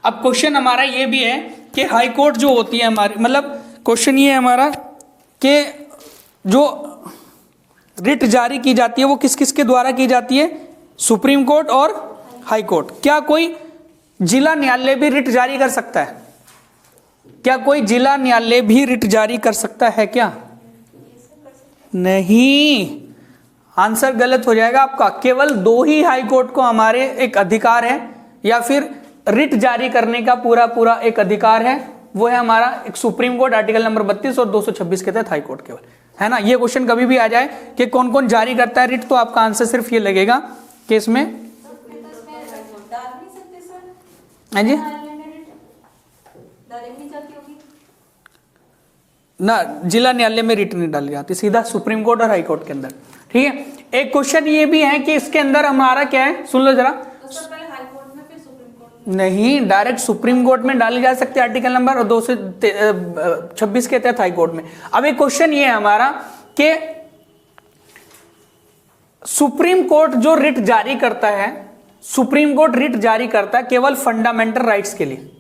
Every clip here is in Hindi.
अब क्वेश्चन हमारा ये भी है कि हाई कोर्ट जो होती है हमारी, मतलब क्वेश्चन ये है हमारा कि जो रिट जारी की जाती है वो किस किस के द्वारा की जाती है, सुप्रीम कोर्ट और हाई कोर्ट। क्या कोई जिला न्यायालय भी रिट जारी कर सकता है? क्या कोई जिला न्यायालय भी रिट जारी कर सकता है क्या? नहीं, आंसर गलत हो जाएगा आपका। केवल 2 ही हाई कोर्ट को हमारे एक अधिकार है, या फिर रिट जारी करने का पूरा पूरा एक अधिकार है, वो है हमारा एक सुप्रीम कोर्ट आर्टिकल नंबर 32 और 226 के तहत हाई कोर्ट केवल, है ना। ये क्वेश्चन कभी भी आ जाए कि कौन कौन जारी करता है रिट, तो आपका आंसर सिर्फ ये लगेगा कि इसमें, हाँ जी ना, जिला न्यायालय में रिट नहीं डाली जाती, सीधा सुप्रीम कोर्ट और हाई कोर्ट के अंदर। ठीक है। एक क्वेश्चन ये भी है कि इसके अंदर हमारा क्या है, सुन लो जरा। नहीं, डायरेक्ट सुप्रीम कोर्ट में डाली जा सकती है आर्टिकल नंबर 226 के तहत हाई कोर्ट में। अब एक क्वेश्चन ये है हमारा कि सुप्रीम कोर्ट जो रिट जारी करता है, सुप्रीम कोर्ट रिट जारी करता है केवल फंडामेंटल राइट्स के लिए।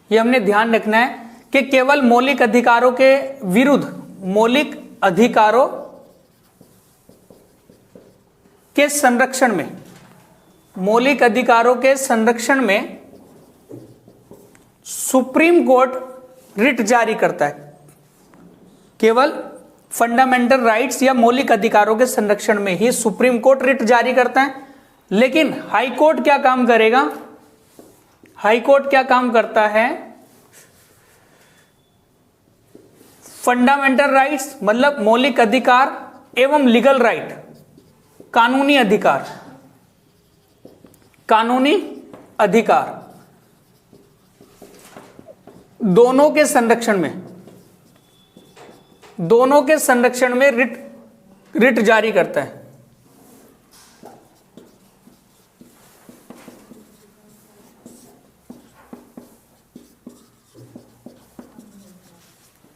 ये हमने ध्यान रखना है कि केवल मौलिक अधिकारों के विरुद्ध, मौलिक अधिकारों के संरक्षण में, मौलिक अधिकारों के संरक्षण में सुप्रीम कोर्ट रिट जारी करता है। केवल फंडामेंटल राइट्स या मौलिक अधिकारों के संरक्षण में ही सुप्रीम कोर्ट रिट जारी करता है। लेकिन हाई कोर्ट क्या काम करेगा? हाई कोर्ट क्या काम करता है? फंडामेंटल राइट्स मतलब मौलिक अधिकार एवं लीगल राइट, कानूनी अधिकार, कानूनी अधिकार दोनों के संरक्षण में, दोनों के संरक्षण में रिट जारी करता है।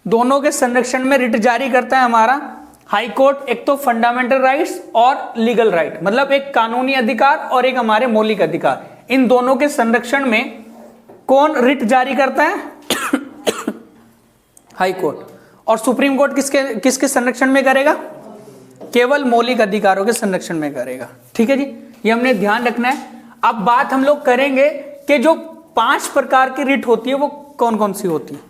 दोनों के संरक्षण में रिट जारी करता है हमारा हाई कोर्ट। एक तो फंडामेंटल राइट्स और लीगल राइट, मतलब एक कानूनी अधिकार और एक हमारे मौलिक अधिकार, इन दोनों के संरक्षण में कौन रिट जारी करता है? High court. और सुप्रीम कोर्ट किसके संरक्षण में करेगा? केवल मौलिक अधिकारों के संरक्षण में करेगा। ठीक है जी, ये हमने ध्यान रखना है। अब बात हम लोग करेंगे कि जो 5 प्रकार की रिट होती है वो कौन कौन सी होती है।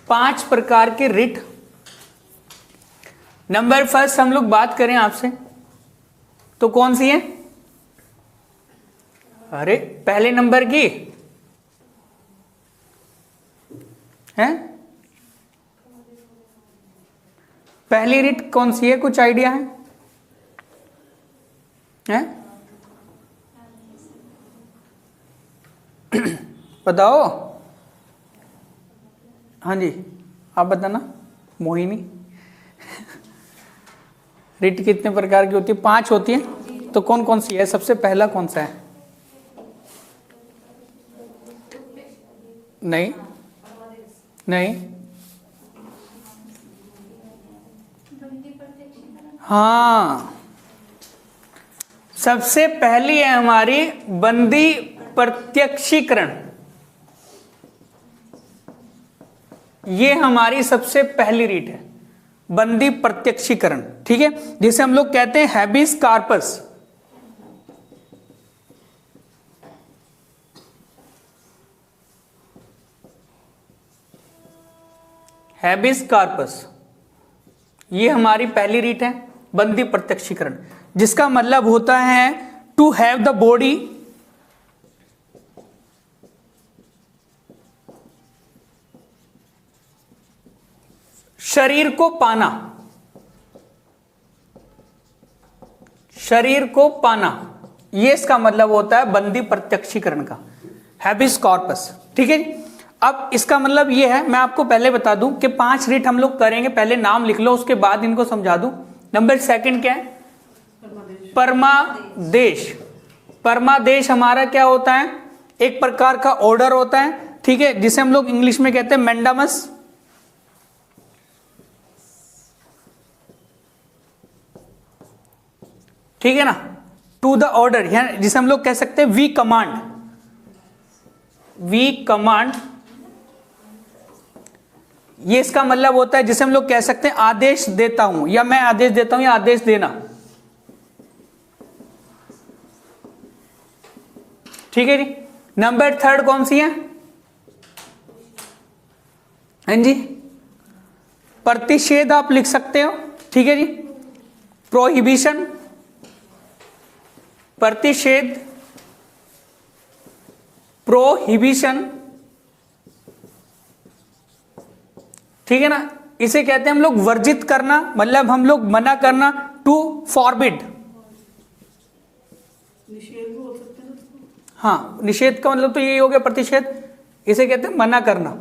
पांच प्रकार के रिट। नंबर फर्स्ट हम लोग बात करें आपसे तो कौन सी है? अरे पहले नंबर की है, पहली रिट कौन सी है? कुछ आइडिया है? बताओ। हाँ जी, आप बताना। मोहिनी, रिट कितने प्रकार की होती है? 5 होती है। तो कौन कौन सी है? सबसे पहला कौन सा है? नहीं नहीं, हाँ, सबसे पहली है हमारी बंदी प्रत्यक्षीकरण। ये हमारी सबसे पहली रीट है, बंदी प्रत्यक्षीकरण। ठीक है, जिसे हम लोग कहते हैं हैबिस कार्पस। हैबिस कार्पस ये हमारी पहली रीट है, बंदी प्रत्यक्षीकरण, जिसका मतलब होता है टू हैव द बॉडी शरीर को पाना, शरीर को पाना, ये इसका मतलब होता है बंदी प्रत्यक्षीकरण का, हैबिस कॉर्पस। ठीक है जी। अब इसका मतलब ये है, मैं आपको पहले बता दूं कि 5 रिट हम लोग करेंगे, पहले नाम लिख लो उसके बाद इनको समझा दूं। नंबर सेकंड क्या है? परमादेश। परमादेश हमारा क्या होता है? एक प्रकार का ऑर्डर होता है, ठीक है, जिसे हम लोग इंग्लिश में कहते हैं मैंडामस। ठीक है ना, टू द ऑर्डर, जिसे हम लोग कह सकते हैं वी कमांड। वी कमांड, ये इसका मतलब होता है जिसे हम लोग कह सकते हैं आदेश देता हूं, या मैं आदेश देता हूं, या आदेश देना। ठीक है जी। नंबर थर्ड कौन सी है? हाँ जी, प्रतिषेध आप लिख सकते हो। ठीक है जी, प्रोहिबिशन, प्रतिषेध, प्रोहिबिशन। ठीक है ना, इसे कहते हैं हम लोग वर्जित करना, मतलब हम लोग मना करना, टू फॉरबिड। निषेध भी बोल सकते हैं ना उसको? हाँ, निषेध का मतलब तो यही हो गया प्रतिषेध, इसे कहते हैं मना करना,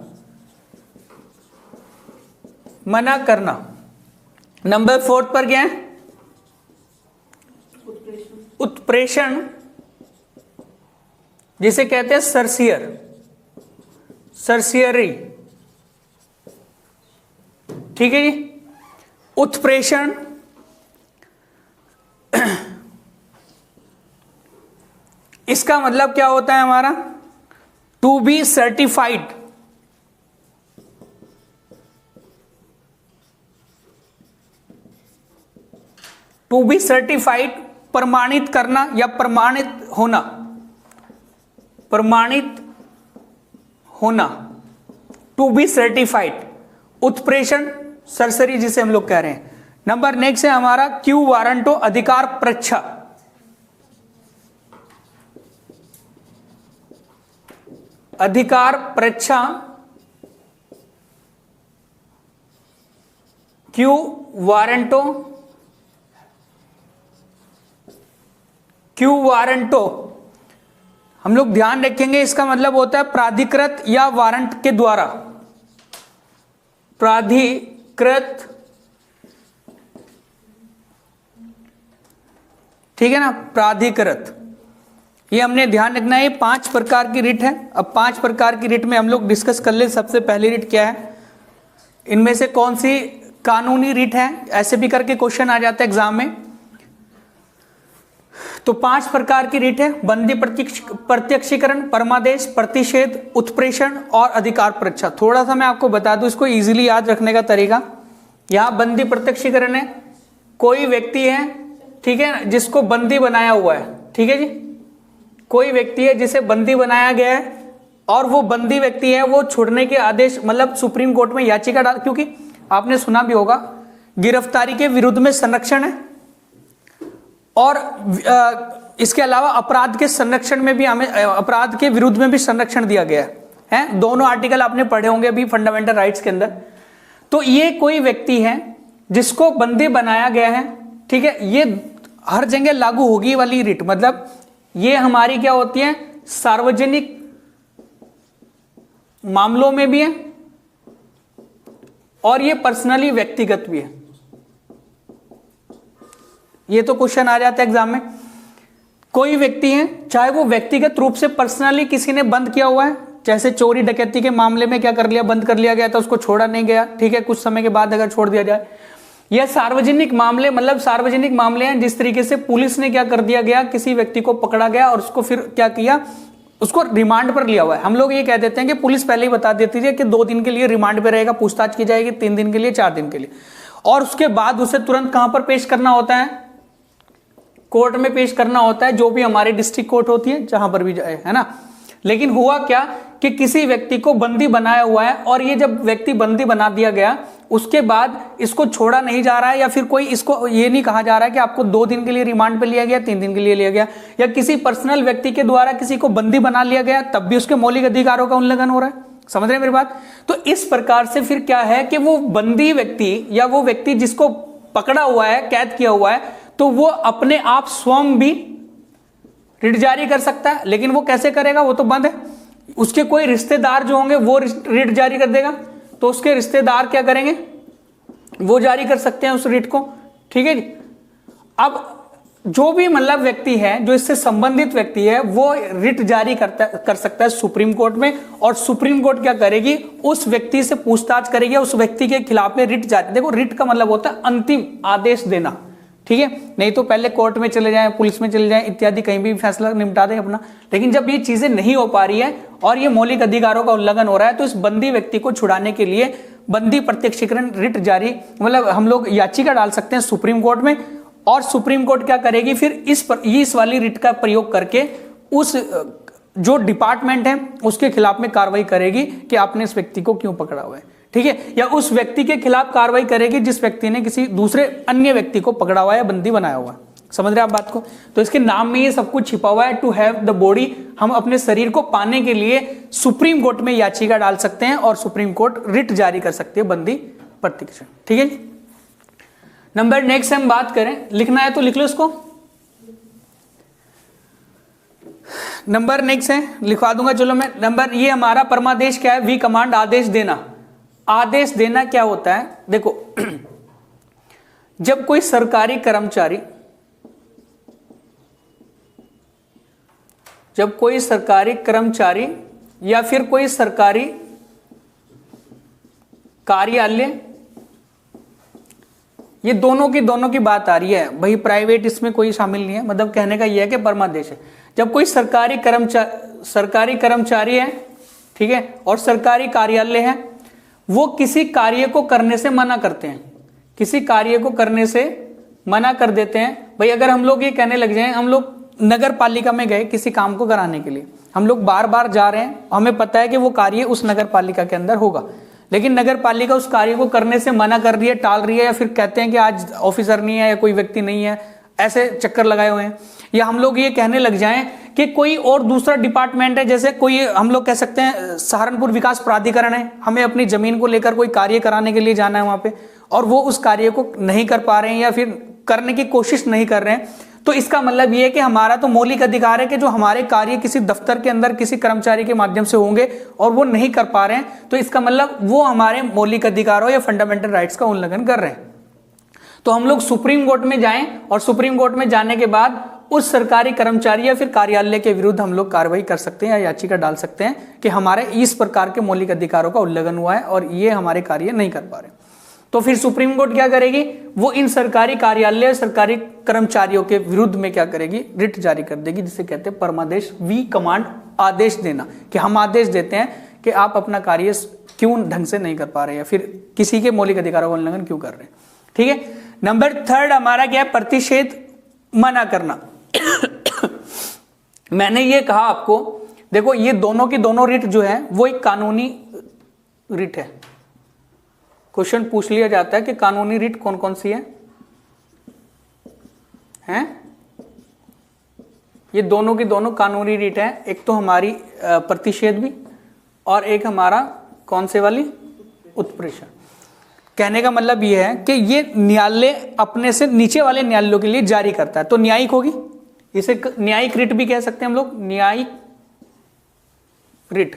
मना करना। नंबर 4 पर क्या है? उत्प्रेषण, जिसे कहते हैं सरसियर, सरसियरी। ठीक है जी। उत्प्रेषण, इसका मतलब क्या होता है हमारा? To be certified. To be certified, प्रमाणित करना या प्रमाणित होना, प्रमाणित होना, टू बी सर्टिफाइड। उत्प्रेषण, सरसरी, जिसे हम लोग कह रहे हैं। नंबर नेक्स्ट है हमारा क्यू वारंटो, अधिकार परीक्षा। अधिकार परीक्षा, क्यू वारंटो, क्यू वारंटो हम लोग ध्यान रखेंगे, इसका मतलब होता है प्राधिकृत या वारंट के द्वारा। प्राधिकृत, ठीक है ना, प्राधिकृत, ये हमने ध्यान रखना है। 5 प्रकार की रिट है। अब 5 प्रकार की रिट में हम लोग डिस्कस कर ले। सबसे पहली रिट क्या है? इनमें से कौन सी कानूनी रिट है? ऐसे भी करके क्वेश्चन आ जाता है एग्जाम में। तो 5 प्रकार की रिट है: बंदी प्रत्यक्षीकरण, परमादेश, प्रतिषेध, उत्प्रेषण और अधिकार परीक्षा। थोड़ा सा मैं आपको बता दूं इसको इजीली याद रखने का तरीका। यहां बंदी प्रत्यक्षीकरण है, कोई व्यक्ति है, ठीक है, जिसको बंदी बनाया हुआ है। ठीक है जी, कोई व्यक्ति है जिसे बंदी बनाया गया है, और वो बंदी व्यक्ति है, वो छोड़ने के आदेश, मतलब सुप्रीम कोर्ट में याचिका डाल, क्योंकि आपने सुना भी होगा गिरफ्तारी के विरुद्ध में संरक्षण है, और इसके अलावा अपराध के संरक्षण में भी हमें, अपराध के विरुद्ध में भी संरक्षण दिया गया है। दोनों आर्टिकल आपने पढ़े होंगे अभी फंडामेंटल राइट्स के अंदर। तो ये कोई व्यक्ति है जिसको बंदी बनाया गया है, ठीक है, ये हर जगह लागू होगी वाली रिट, मतलब ये हमारी क्या होती है, सार्वजनिक मामलों में भी है, और ये पर्सनली व्यक्तिगत भी है। ये तो क्वेश्चन आ जाता है एग्जाम में। कोई व्यक्ति है, चाहे वो व्यक्तिगत रूप से पर्सनली किसी ने बंद किया हुआ है, जैसे चोरी डकैती के मामले में क्या कर लिया, बंद कर लिया गया था, उसको छोड़ा नहीं गया, ठीक है, कुछ समय के बाद अगर छोड़ दिया जाए। यह सार्वजनिक मामले, मतलब सार्वजनिक मामले हैं जिस तरीके से पुलिस ने क्या कर दिया गया, किसी व्यक्ति को पकड़ा गया और उसको फिर क्या किया, उसको रिमांड पर लिया हुआ है। हम लोग ये कह देते हैं कि पुलिस पहले ही बता देती है कि 2 दिन के लिए रिमांड पे रहेगा, पूछताछ की जाएगी, 3 दिन के लिए, 4 दिन के लिए, और उसके बाद उसे तुरंत कहां पर पेश करना होता है, कोर्ट में पेश करना होता है, जो भी हमारी डिस्ट्रिक्ट कोर्ट होती है, जहां पर भी जाए, है ना। लेकिन हुआ क्या कि किसी व्यक्ति को बंदी बनाया हुआ है, और ये जब व्यक्ति बंदी बना दिया गया, उसके बाद इसको छोड़ा नहीं जा रहा है, या फिर कोई इसको ये नहीं कहा जा रहा है कि आपको 2 दिन के लिए रिमांड पे लिया गया, 3 दिन के लिए लिया गया, या किसी पर्सनल व्यक्ति के द्वारा किसी को बंदी बना लिया गया, तब भी उसके मौलिक अधिकारों का उल्लंघन हो रहा है। समझ रहे हैं मेरी बात? तो इस प्रकार से फिर क्या है कि वो बंदी व्यक्ति या वो व्यक्ति जिसको पकड़ा हुआ है, कैद किया हुआ है, तो वो अपने आप स्वयं भी रिट जारी कर सकता है। लेकिन वो कैसे करेगा, वो तो बंद है। उसके कोई रिश्तेदार जो होंगे वो रिट जारी कर देगा, तो उसके रिश्तेदार क्या करेंगे, वो जारी कर सकते हैं उस रिट को। ठीक है जी। अब जो भी मतलब व्यक्ति है जो इससे संबंधित व्यक्ति है वो रिट जारी कर सकता है सुप्रीम कोर्ट में, और सुप्रीम कोर्ट क्या करेगी, उस व्यक्ति से पूछताछ करेगी, उस व्यक्ति के खिलाफ में रिट जारी। देखो रिट का मतलब होता है अंतिम आदेश देना। ठीक है, नहीं तो पहले कोर्ट में चले जाएं, पुलिस में चले जाएं इत्यादि, कहीं भी फैसला निपटा दें अपना। लेकिन जब ये चीजें नहीं हो पा रही है और ये मौलिक अधिकारों का उल्लंघन हो रहा है, तो इस बंदी व्यक्ति को छुड़ाने के लिए बंदी प्रत्यक्षीकरण रिट जारी, मतलब हम लोग याचिका डाल सकते हैं सुप्रीम कोर्ट में, और सुप्रीम कोर्ट क्या करेगी फिर इस वाली रिट का प्रयोग करके उस जो डिपार्टमेंट है उसके खिलाफ में कार्रवाई करेगी कि आपने इस व्यक्ति को क्यों पकड़ा हुआ है। ठीक है, या उस व्यक्ति के खिलाफ कार्रवाई करेगी जिस व्यक्ति ने किसी दूसरे अन्य व्यक्ति को पकड़ा हुआ है, बंदी बनाया हुआ है। समझ रहे आप बात को? तो इसके नाम में ये सब कुछ छिपा हुआ है, टू हैव द बॉडी। हम अपने शरीर को पाने के लिए सुप्रीम कोर्ट में याचिका डाल सकते हैं और सुप्रीम कोर्ट रिट जारी कर सकती है बंदी प्रत्यक्षीकरण। ठीक है जी। नंबर नेक्स्ट हम बात करें, लिखना है तो लिख लो इसको। नंबर नेक्स्ट है, लिखवा दूंगा चलो मैं। नंबर ये हमारा परमादेश क्या है, वी कमांड, आदेश देना। आदेश देना क्या होता है, देखो जब कोई सरकारी कर्मचारी, जब कोई सरकारी कर्मचारी या फिर कोई सरकारी कार्यालय, ये दोनों की बात आ रही है भाई, प्राइवेट इसमें कोई शामिल नहीं है। मतलब कहने का यह है कि परमादेश है जब कोई सरकारी कर्मचारी है, ठीक है, और सरकारी कार्यालय है, वो किसी कार्य को करने से मना करते हैं, किसी कार्य को करने से मना कर देते हैं। भाई अगर हम लोग ये कहने लग जाएं, हम लोग नगर पालिका में गए किसी काम को कराने के लिए, हम लोग बार बार जा रहे हैं, हमें पता है कि वो कार्य उस नगर पालिका के अंदर होगा, लेकिन नगर पालिका उस कार्य को करने से मना कर रही है, टाल रही है, या फिर कहते हैं कि आज ऑफिसर नहीं है या कोई व्यक्ति नहीं है, ऐसे चक्कर लगाए हुए हैं। या हम लोग ये कहने लग जाएं कि कोई और दूसरा डिपार्टमेंट है, जैसे कोई हम लोग कह सकते हैं सहारनपुर विकास प्राधिकरण है, हमें अपनी जमीन को लेकर कोई कार्य कराने के लिए जाना है वहां पे, और वो उस कार्य को नहीं कर पा रहे हैं या फिर करने की कोशिश नहीं कर रहे हैं, तो इसका मतलब ये है कि हमारा तो मौलिक अधिकार है कि जो हमारे कार्य किसी दफ्तर के अंदर किसी कर्मचारी के माध्यम से होंगे और वो नहीं कर पा रहे हैं, तो इसका मतलब वो हमारे मौलिक अधिकारों या फंडामेंटल राइट्स का उल्लंघन कर रहे हैं। तो हम लोग सुप्रीम कोर्ट में जाएं और सुप्रीम कोर्ट में जाने के बाद उस सरकारी कर्मचारी या फिर कार्यालय के विरुद्ध हम लोग कार्रवाई कर सकते हैं या याचिका डाल सकते हैं कि हमारे इस प्रकार के मौलिक अधिकारों का उल्लंघन हुआ है और ये हमारे कार्य नहीं कर पा रहे। तो फिर सुप्रीम कोर्ट क्या करेगी, वो इन सरकारी कार्यालय सरकारी कर्मचारियों के विरुद्ध में क्या करेगी, रिट जारी कर देगी, जिसे कहते हैं परमादेश, वी कमांड, आदेश देना, कि हम आदेश देते हैं कि आप अपना कार्य क्यों ढंग से नहीं कर पा रहे या फिर किसी के मौलिक अधिकारों का उल्लंघन क्यों कर रहे हैं। ठीक है, नंबर थर्ड हमारा क्या है, प्रतिषेध, मना करना। मैंने ये कहा आपको, देखो ये दोनों की दोनों रिट जो है वो एक कानूनी रिट है। क्वेश्चन पूछ लिया जाता है कि कानूनी रिट कौन कौन सी है, हैं? ये दोनों की दोनों कानूनी रिट है, एक तो हमारी प्रतिषेध भी और एक हमारा कौन से वाली, उत्प्रेषण। कहने का मतलब ये है कि ये न्यायालय अपने से नीचे वाले न्यायालयों के लिए जारी करता है, तो न्यायिक होगी, इसे न्यायिक रिट भी कह सकते हैं हम लोग, न्यायिक रिट।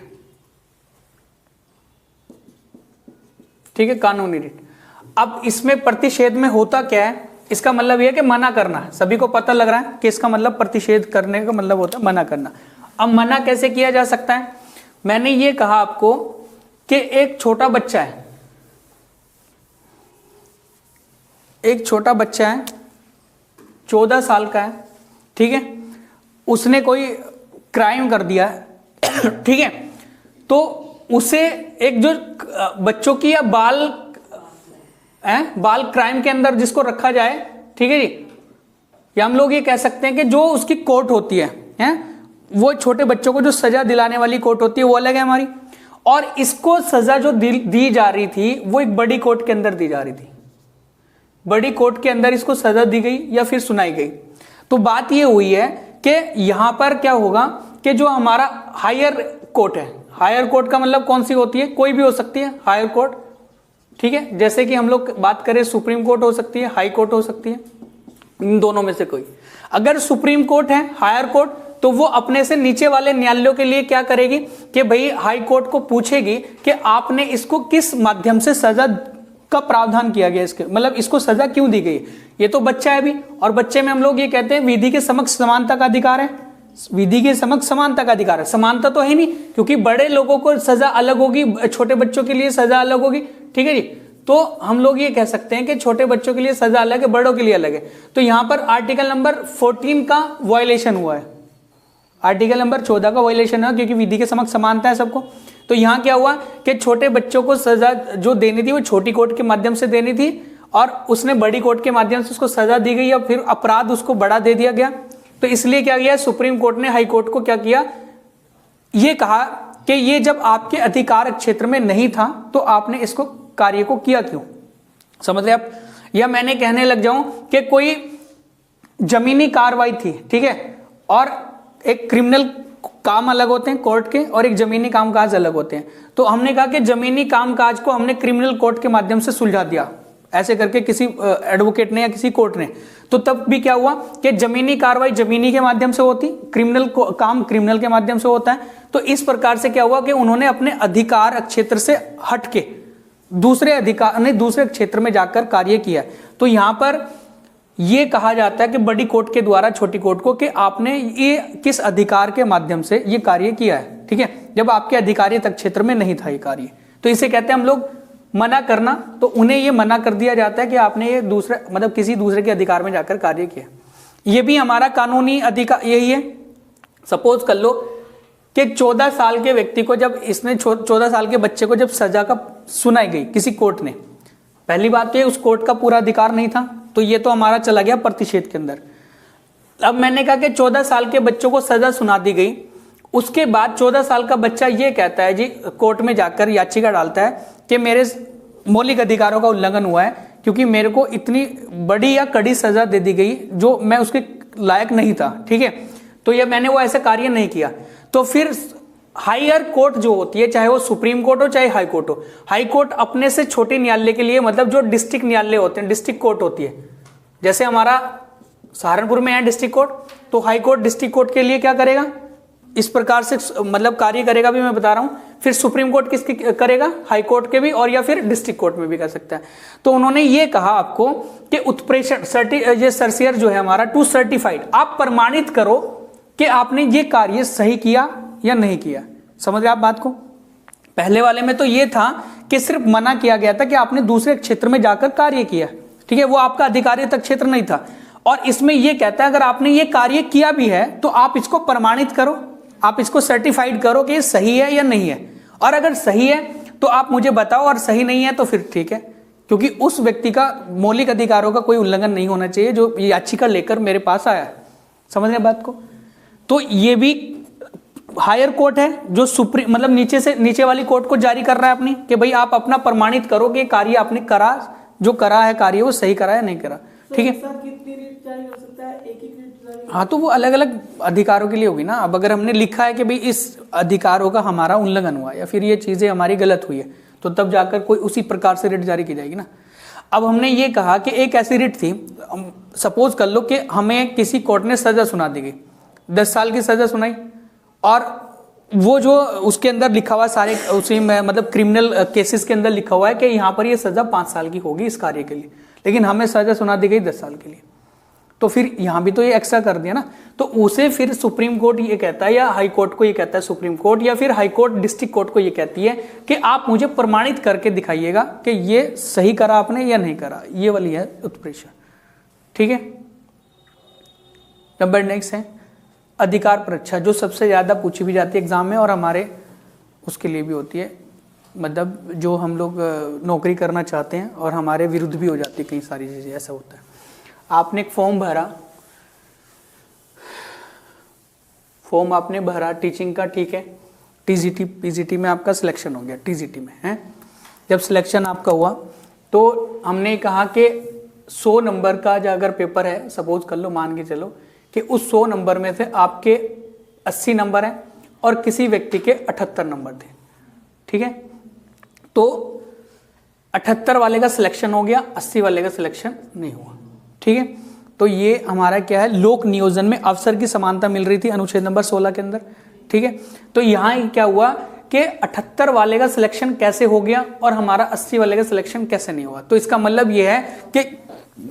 ठीक है, कानूनी रिट। अब इसमें प्रतिषेध में होता क्या है, इसका मतलब यह है कि मना करना है, सभी को पता लग रहा है कि इसका मतलब प्रतिषेध करने का मतलब होता है मना करना। अब मना कैसे किया जा सकता है, मैंने ये कहा आपको कि एक छोटा बच्चा है, एक छोटा बच्चा है 14 साल का है, ठीक है, उसने कोई क्राइम कर दिया है, ठीक है, तो उसे एक जो बच्चों की या बाल क्राइम के अंदर जिसको रखा जाए, ठीक है जी, या हम लोग ये कह सकते हैं कि जो उसकी कोर्ट होती है, वो छोटे बच्चों को जो सजा दिलाने वाली कोर्ट होती है वो अलग है हमारी, और इसको सजा जो दी जा रही थी वो एक बड़ी कोर्ट के अंदर दी जा रही थी, बड़ी कोर्ट के अंदर इसको सजा दी गई या फिर सुनाई गई। तो बात ये हुई है कि यहां पर क्या होगा कि जो हमारा हायर कोर्ट है, हायर कोर्ट का मतलब कौन सी होती है, कोई भी हो सकती है हायर कोर्ट, ठीक है, जैसे कि हम लोग बात करें सुप्रीम कोर्ट हो सकती है, हाई कोर्ट हो सकती है, इन दोनों में से कोई। अगर सुप्रीम कोर्ट है, हायर कोर्ट, तो वो अपने से नीचे वाले न्यायालयों के लिए क्या करेगी कि भाई हाई कोर्ट को पूछेगी कि आपने इसको किस माध्यम से सजा का प्रावधान किया गया, इसके मतलब इसको सजा क्यों दी गई। ये तो बच्चा है भी, और बच्चे में हम लोग ये कहते हैं विधि के समक्ष समानता का अधिकार है, विधि के समक्ष समानता का अधिकार है। समानता तो है नहीं, क्योंकि बड़े लोगों को सजा अलग होगी, छोटे बच्चों के लिए सजा अलग होगी, ठीक है जी। तो हम लोग ये कह सकते हैं कि छोटे बच्चों के लिए सजा अलग है, बड़ों के लिए अलग है। तो यहां पर आर्टिकल नंबर 14 का वायलेशन हुआ है, आर्टिकल नंबर 14 का वायलेशन है, क्योंकि विधि के समक्ष समानता है सबको। तो यहां क्या हुआ कि छोटे बच्चों को सजा जो देनी थी वो छोटी कोर्ट के माध्यम से देनी थी, और उसने बड़ी कोर्ट के माध्यम से उसको सजा दी गई, और फिर अपराध उसको बड़ा दे दिया गया। तो इसलिए क्या किया सुप्रीम कोर्ट ने हाई कोर्ट को क्या किया, ये कहा कि ये जब आपके अधिकार क्षेत्र में नहीं था तो आपने इसको कार्य को किया क्यों। समझ रहे आप। या मैंने कहने लग जाऊं कि कोई जमीनी कार्रवाई थी, ठीक है, और एक क्रिमिनल काम अलग होते हैं कोर्ट के, और एक जमीनी कामकाज अलग होते हैं। तो हमने कहा कि जमीनी कामकाज को हमने क्रिमिनल कोर्ट के माध्यम से सुलझा दिया, ऐसे करके किसी एडवोकेट ने या किसी कोर्ट ने। तो तब भी क्या हुआ कि जमीनी कार्रवाई जमीनी के माध्यम से होती, क्रिमिनल काम क्रिमिनल के माध्यम से होता है। तो इस प्रकार से क्या हुआ कि उन्होंने अपने अधिकार क्षेत्र से हटके दूसरे क्षेत्र में जाकर कार्य किया। तो यहां पर यह कहा जाता है कि बड़ी कोर्ट के द्वारा छोटी कोर्ट को कि आपने ये किस अधिकार के माध्यम से ये कार्य किया है, ठीक है, जब आपके अधिकारी तक क्षेत्र में नहीं था ये कार्य। तो इसे कहते हैं हम लोग मना करना। तो उन्हें ये मना कर दिया जाता है कि आपने ये दूसरे मतलब किसी दूसरे के अधिकार में जाकर कार्य किया। ये भी हमारा कानूनी अधिकार यही है। सपोज कर लो कि 14 साल के व्यक्ति को जब इसने 14 साल के बच्चे को जब सजा का सुनाई गई किसी कोर्ट ने, पहली बात तो ये उस कोर्ट का पूरा अधिकार नहीं था, तो ये तो हमारा चला गया प्रतिषेध के अंदर। अब मैंने कहा कि 14 साल के बच्चों को सजा सुना दी गई, उसके बाद 14 साल का बच्चा ये कहता है जी, कोर्ट में जाकर याचिका डालता है कि मेरे मौलिक अधिकारों का उल्लंघन हुआ है, क्योंकि मेरे को इतनी बड़ी या कड़ी सजा दे दी गई जो मैं उसके लायक नहीं था, ठीक है, तो ये मैंने वो ऐसा कार्य नहीं किया। तो फिर हायर कोर्ट जो होती है, चाहे वो सुप्रीम कोर्ट हो चाहे हाई कोर्ट हो, हाई कोर्ट अपने से छोटे न्यायालय के लिए, मतलब जो डिस्ट्रिक्ट न्यायालय होते हैं, डिस्ट्रिक्ट कोर्ट होती है, जैसे हमारा सहारनपुर में है डिस्ट्रिक्ट कोर्ट, तो हाई कोर्ट डिस्ट्रिक्ट कोर्ट के लिए क्या करेगा, इस प्रकार से मतलब कार्य करेगा भी, मैं बता रहा हूं। फिर सुप्रीम कोर्ट किसके करेगा, हाई कोर्ट के भी, और या फिर डिस्ट्रिक्ट कोर्ट में भी कर सकता है। तो उन्होंने ये कहा आपको कि उत्प्रेषण ये सर्सियर जो है हमारा टू सर्टिफाइड, आप प्रमाणित करो कि आपने ये कार्य सही किया या नहीं किया। समझ रहे आप बात को। पहले वाले में तो ये था कि सिर्फ मना किया गया था कि आपने दूसरे क्षेत्र में जाकर कार्य किया, ठीक है, वो आपका अधिकारिता क्षेत्र नहीं था। और इसमें यह कहता है अगर आपने ये कार्य किया भी है तो आप इसको प्रमाणित करो, आप इसको सर्टिफाइड करो कि ये सही है या नहीं है, और अगर सही है तो आप मुझे बताओ, और सही नहीं है तो फिर ठीक है, क्योंकि उस व्यक्ति का मौलिक अधिकारों का कोई उल्लंघन नहीं होना चाहिए जो याचिका लेकर मेरे पास आया है। समझ रहे बात को। तो ये भी हायर कोर्ट है जो सुप्रीम मतलब नीचे वाली कोर्ट को जारी कर रहा है अपनी, कि भाई आप अपना प्रमाणित करो कि कार्य आपने करा, जो करा है कार्य वो सही करा है नहीं करा, ठीक है। कितनी रीट जारी हो सकता है, एक ही रीट जारी? हाँ, तो वो अलग अलग अधिकारों के लिए होगी ना। अब अगर हमने लिखा है कि भाई इस अधिकारों का हमारा उल्लंघन हुआ या फिर ये चीजें हमारी गलत हुई है, तो तब जाकर कोई उसी प्रकार से रिट जारी की जाएगी ना। अब हमने ये कहा कि एक ऐसी रिट थी, सपोज कर लो कि हमें किसी कोर्ट ने सजा सुना दी गई, 10 साल की सजा सुनाई, और वो जो उसके अंदर लिखा हुआ सारे उसी में मतलब क्रिमिनल केसेस के अंदर लिखा हुआ है कि यहाँ पर ये सजा 5 साल की होगी इस कार्य के लिए, लेकिन हमें सजा सुना दी गई 10 साल के लिए। तो फिर यहाँ भी तो ये एक्स्ट्रा कर दिया ना। तो उसे फिर सुप्रीम कोर्ट ये कहता है, या हाई कोर्ट को ये कहता है सुप्रीम कोर्ट, या फिर हाई कोर्ट डिस्ट्रिक्ट कोर्ट को ये कहती है कि आप मुझे प्रमाणित करके दिखाइएगा कि ये सही करा आपने या नहीं करा। ये वाली है उत्प्रेषण, ठीक है। नंबर नेक्स्ट है अधिकार परीक्षा, जो सबसे ज्यादा पूछी भी जाती है एग्जाम में, और हमारे उसके लिए भी होती है, मतलब जो हम लोग नौकरी करना चाहते हैं और हमारे विरुद्ध भी हो जाती है कई सारी चीजें, ऐसा होता है। आपने एक फॉर्म आपने भरा टीचिंग का, ठीक है, टीजीटी पीजीटी में आपका सिलेक्शन हो गया, टीजीटी में है। जब सिलेक्शन आपका हुआ तो हमने कहा कि 100 नंबर का जो अगर पेपर है, सपोज कर लो, मान के चलो कि उस 100 नंबर में से आपके 80 नंबर हैं और किसी व्यक्ति के 78 नंबर थे, ठीक है। तो 78 वाले का सिलेक्शन हो गया, 80 वाले का सिलेक्शन नहीं हुआ, ठीक है। तो ये हमारा क्या है, लोक नियोजन में अवसर की समानता मिल रही थी अनुच्छेद नंबर 16 के अंदर। ठीक है, तो यहाँ क्या हुआ कि 78 वाले का सिलेक्शन कैसे हो गया और हमारा 80 वाले का सिलेक्शन कैसे नहीं हुआ। तो इसका मतलब यह है कि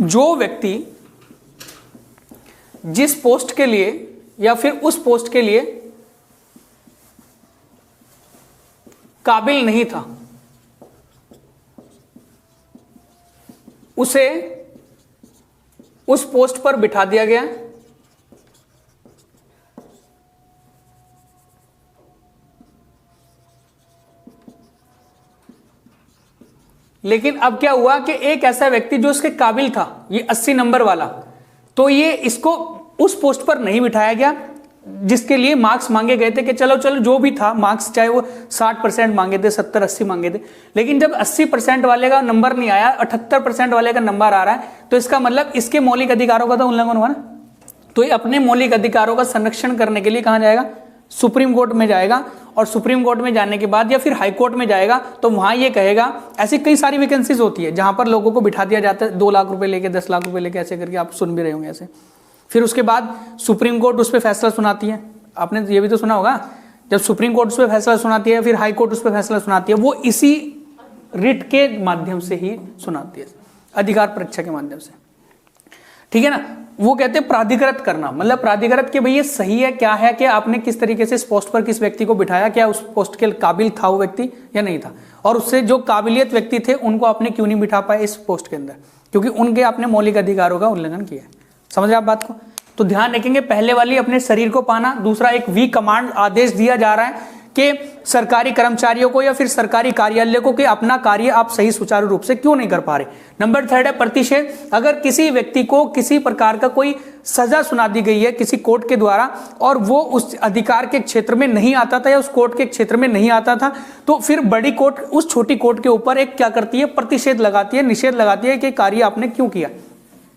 जो व्यक्ति जिस पोस्ट के लिए या फिर उस पोस्ट के लिए काबिल नहीं था, उसे उस पोस्ट पर बिठा दिया गया। लेकिन अब क्या हुआ कि एक ऐसा व्यक्ति जो उसके काबिल था, ये 80 नंबर वाला, तो ये इसको उस पोस्ट पर नहीं बिठाया गया जिसके लिए मार्क्स मांगे गए थे कि चलो जो भी था मार्क्स, चाहे वो 60% मांगे थे, 70-80 मांगे थे। लेकिन जब 80% वाले का नंबर नहीं आया, 78% वाले का नंबर आ रहा है, तो इसका मतलब इसके मौलिक अधिकारों का तो उल्लंघन हुआ ना। तो ये अपने मौलिक अधिकारों का संरक्षण करने के लिए कहां जाएगा, सुप्रीम कोर्ट में जाएगा। और सुप्रीम कोर्ट में जाने के बाद या फिर हाई कोर्ट में जाएगा तो वहां ये कहेगा, ऐसी कई सारी वैकेंसीज होती है जहां पर लोगों को बिठा दिया जाता है 2 लाख रुपए लेके, 10 लाख रुपए लेके, ऐसे करके आप सुन भी रहे होंगे ऐसे। फिर उसके बाद सुप्रीम कोर्ट उस पर फैसला सुनाती है। आपने ये भी तो सुना होगा, जब सुप्रीम कोर्ट उस पर फैसला सुनाती है, फिर हाई कोर्ट उस पर फैसला सुनाती है, वो इसी रिट के माध्यम से ही सुनाती है, अधिकार परीक्षा के माध्यम से। ठीक है ना, वो कहते हैं प्राधिकृत करना, मतलब प्राधिकृत के भाई ये सही है क्या है, कि आपने किस तरीके से इस पोस्ट पर किस व्यक्ति को बिठाया, क्या उस पोस्ट के काबिल था वो व्यक्ति या नहीं था, और उससे जो काबिलियत व्यक्ति थे उनको आपने क्यों नहीं बिठा पाए इस पोस्ट के अंदर, क्योंकि उनके आपने मौलिक अधिकारों का उल्लंघन किया है। समझ रहे आप बात को। तो ध्यान रखेंगे, पहले वाली अपने शरीर को पाना, दूसरा एक वी कमांड आदेश दिया जा रहा है कि सरकारी कर्मचारियों को या फिर सरकारी कार्यालय को कि अपना कार्य आप सही सुचारू रूप से क्यों नहीं कर पा रहे। नंबर 3 है प्रतिषेध। अगर किसी व्यक्ति को किसी प्रकार का कोई सजा सुना दी गई है किसी कोर्ट के द्वारा और वो उस अधिकार के क्षेत्र में नहीं आता था या उस कोर्ट के क्षेत्र में नहीं आता था, तो फिर बड़ी कोर्ट उस छोटी कोर्ट के ऊपर एक क्या करती है, प्रतिषेध लगाती है, निषेध लगाती है कि कार्य आपने क्यों किया,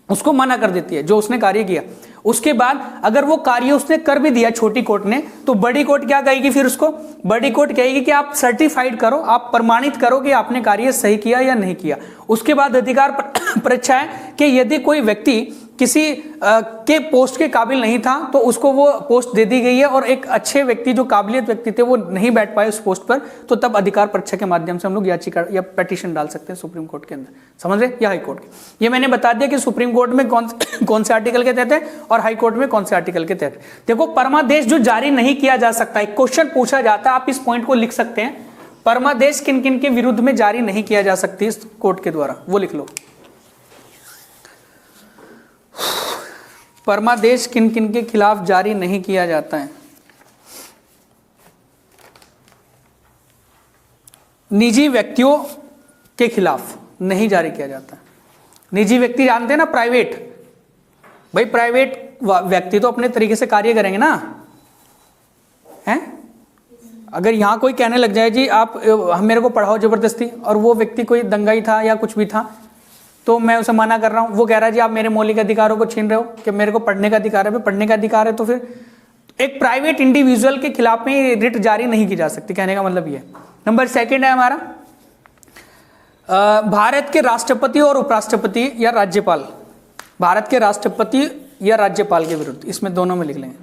उसको मना कर देती है जो उसने कार्य किया। उसके बाद अगर वो कार्य उसने कर भी दिया छोटी कोर्ट ने, तो बड़ी कोर्ट क्या कहेगी, फिर उसको बड़ी कोर्ट कहेगी कि आप सर्टिफाइड करो, आप प्रमाणित करो कि आपने कार्य सही किया या नहीं किया। उसके बाद अधिकार परीक्षा है कि यदि कोई व्यक्ति किसी के पोस्ट के काबिल नहीं था तो उसको वो पोस्ट दे दी गई है और एक अच्छे व्यक्ति जो काबिलियत व्यक्ति थे वो नहीं बैठ पाए उस पोस्ट पर, तो तब अधिकार परीक्षा के माध्यम से हम लोग याचिका या पिटीशन डाल सकते हैं सुप्रीम कोर्ट के अंदर। समझ रहे, या हाई कोर्ट के। ये मैंने बता दिया कि सुप्रीम कोर्ट में कौन से आर्टिकल के तहत है और हाई कोर्ट में कौन से आर्टिकल के तहत। देखो, परमादेश जो जारी नहीं किया जा सकता, एक क्वेश्चन पूछा जाता है, आप इस पॉइंट को लिख सकते हैं, परमादेश किन किन के विरुद्ध में जारी नहीं किया जा सकती इस कोर्ट के द्वारा, वो लिख लो। परमादेश किन किन के खिलाफ जारी नहीं किया जाता है। निजी व्यक्तियों के खिलाफ नहीं जारी किया जाता है। निजी व्यक्ति जानते हैं ना, प्राइवेट, भाई प्राइवेट व्यक्ति तो अपने तरीके से कार्य करेंगे ना, हैं। अगर यहां कोई कहने लग जाए जी आप मेरे को पढ़ाओ जबरदस्ती, और वो व्यक्ति कोई दंगाई था या कुछ भी था, तो मैं उसे मना कर रहा हूं, वो कह रहा है जी आप मेरे मौलिक अधिकारों को छीन रहे हो कि मेरे को पढ़ने का अधिकार है, पढ़ने का अधिकार है, तो फिर एक प्राइवेट इंडिविजुअल के खिलाफ में रिट जारी नहीं की जा सकती। कहने का मतलब ये। नंबर 2 है हमारा, भारत के राष्ट्रपति और उपराष्ट्रपति या राज्यपाल, भारत के राष्ट्रपति या राज्यपाल के विरुद्ध, इसमें दोनों में लिख लेंगे,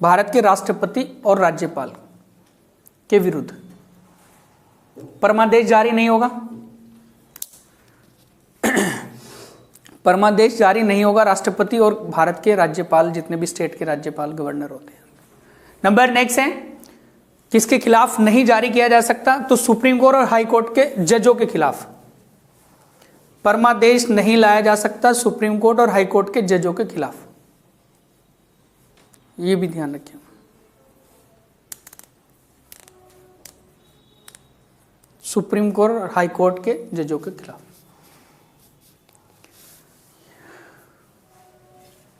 भारत के राष्ट्रपति और राज्यपाल के विरुद्ध परमादेश जारी नहीं होगा। परमादेश जारी नहीं होगा राष्ट्रपति और भारत के राज्यपाल, जितने भी स्टेट के राज्यपाल गवर्नर होते हैं। नंबर नेक्स्ट है, किसके खिलाफ नहीं जारी किया जा सकता, तो सुप्रीम कोर्ट और हाई कोर्ट के जजों के खिलाफ परमादेश नहीं लाया जा सकता, सुप्रीम कोर्ट और हाई कोर्ट के जजों के खिलाफ, ये भी ध्यान रखें। सुप्रीम कोर्ट और हाई कोर्ट के जजों के खिलाफ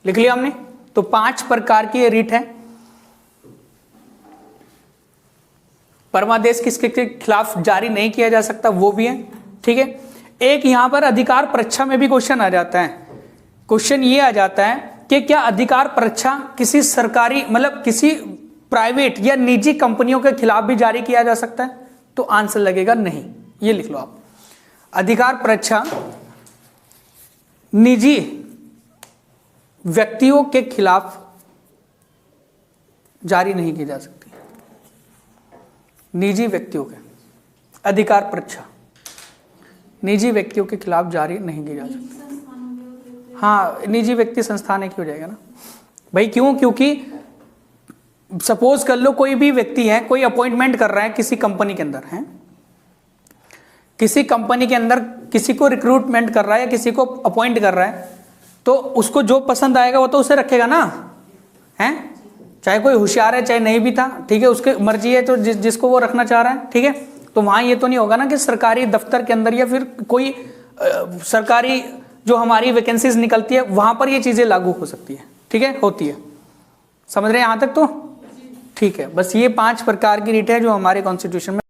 लिख लिया हमने। तो 5 प्रकार की रिट है। परमादेश किसके खिलाफ जारी नहीं किया जा सकता, वो भी है, ठीक है। एक यहां पर अधिकार परीक्षा में भी क्वेश्चन आ जाता है। क्वेश्चन ये आ जाता है कि क्या अधिकार परीक्षा किसी सरकारी, मतलब किसी प्राइवेट या निजी कंपनियों के खिलाफ भी जारी किया जा सकता है, तो आंसर लगेगा नहीं। ये लिख लो आप, अधिकार परीक्षा निजी व्यक्तियों के खिलाफ जारी नहीं की जा सकती। निजी व्यक्तियों के अधिकार परीक्षा निजी व्यक्तियों के खिलाफ जारी नहीं की जा सकती। हाँ, निजी व्यक्ति संस्थान एक ही हो जाएगा ना भाई। क्यों? क्योंकि सपोज कर लो कोई भी व्यक्ति है, कोई अपॉइंटमेंट कर रहा है किसी कंपनी के अंदर है, किसी कंपनी के अंदर किसी को रिक्रूटमेंट कर रहा है या किसी को अपॉइंट कर रहा है, तो उसको जो पसंद आएगा वो तो उसे रखेगा ना, है? चाहे कोई होशियार है चाहे नहीं भी था, ठीक है, उसकी मर्जी है, तो जिसको वो रखना चाह रहा है, ठीक है। तो वहां ये तो नहीं होगा ना कि सरकारी दफ्तर के अंदर या फिर कोई सरकारी जो हमारी वैकेंसीज निकलती है वहां पर ये चीजें लागू हो सकती है, ठीक है, होती है। समझ रहे हैं यहां तक? तो ठीक है, बस ये 5 प्रकार की रीट है जो हमारे कॉन्स्टिट्यूशन में